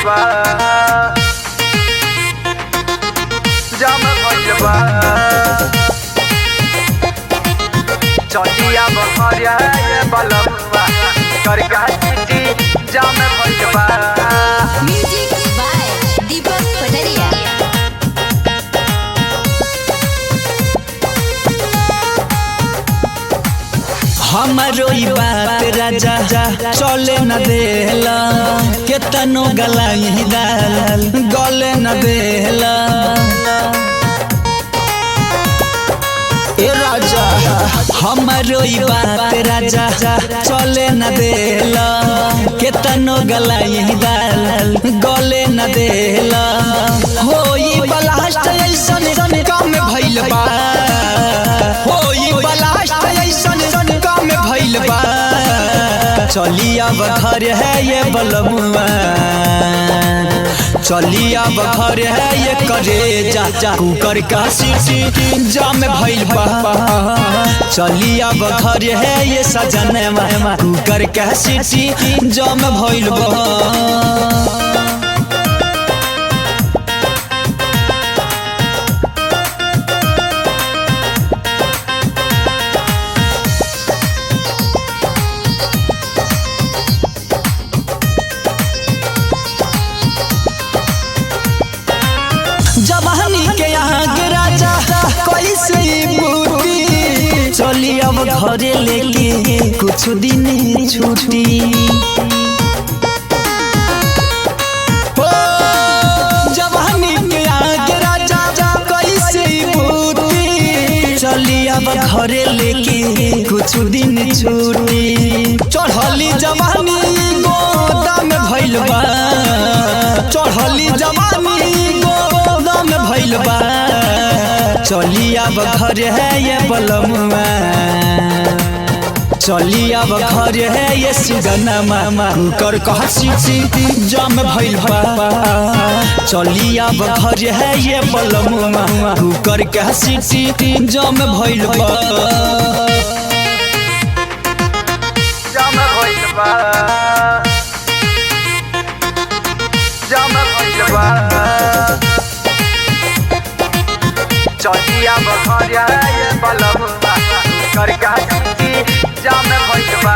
बा जाम भइल बा चलिया बहरिया बलमुआ करका सिटी जाम भइल बा। म्यूजिक बाय दीपक पटरिया। हमारो ई बात राजा चले न देला केतनो गलाई दाल गले न देला ए राजा हमारो ई बात राजा चले न देला केतनो गलाई दाल गले न देला होई ब्लास्ट ऐसन काम भइल बा होई ब्लास्ट ऐसन काम भइल बा चलिया बखर है ये बलमुआ चलिया बखर है ये करे जा कुकर का सीटी जाम भइल बा चलिया बखर है ये सजन कुकर का सीटी जाम भइल बा। जवानी के यहाँ के राजा कैसे बूटी चली अब घरे लेके कुछ दिन छुट्टी हो जवानी के यहाँ के राजा कैसे बूटी चली अब घरे लेके कुछ दिन छुट्टी चढ़ली जवानी गोदाम भइल बा चढ़ली जवानी भइल बा चलिया बखर है ये बलमुआ चलिया बखर है ये सुगना मामा कर कह सीटी जाम भइल बा चलिया बखर है ये बलमुआ कर कह सीटी जाम भइल बा। जाम भइल बा जाम भइल बा चलिया बखरिया ये बलमुआ करका सिटी जाम भइल बा।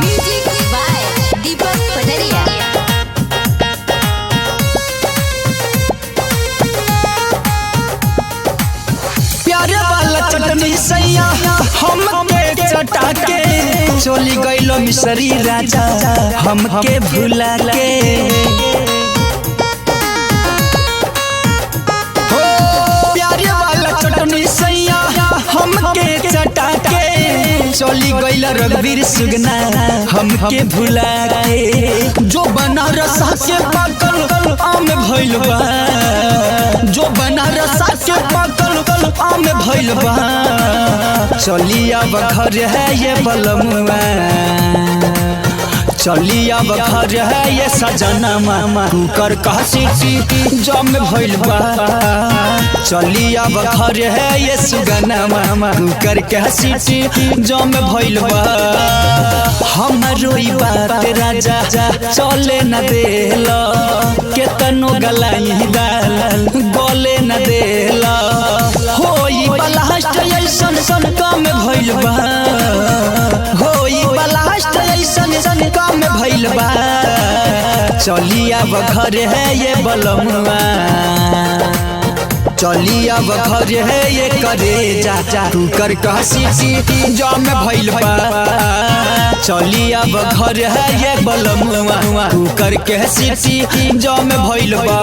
म्यूजिक बाय दीपक पटरिया। प्यारे वाला चटनी सैया हमके चटा के चली गइलो मिसरी राजा हमके भुला के हो प्यारे वाला चटनी सैया हमके चटा के चली गइल रघुवीर सुगना हमके भुला के जो बनारस के पाकल आम भइल बा जो बनारस के पाकल आम भइल बा चलिया बखर है ये बलमुआ चलिया बखर है ये सजना मामा कुकर कह सीटी जाम भइल बा चलिया बखर है ये सुगना मामा कुकर कह सीटी जाम भइल बा। हमारो ई बात राजा चले न देला केतनो गलाई दाल गले न देला होई ब्लास्ट ऐसन काम भइल बा होई ब्लास्ट ऐसन काम भइल बा चलिया बखर है ये बलमुआ चलिया बखर है ये करे जा कुकर कह सीटी जाम भइल बा चलिया बखर है ये बलमुआ कुकर कह सीटी जाम भइल बा।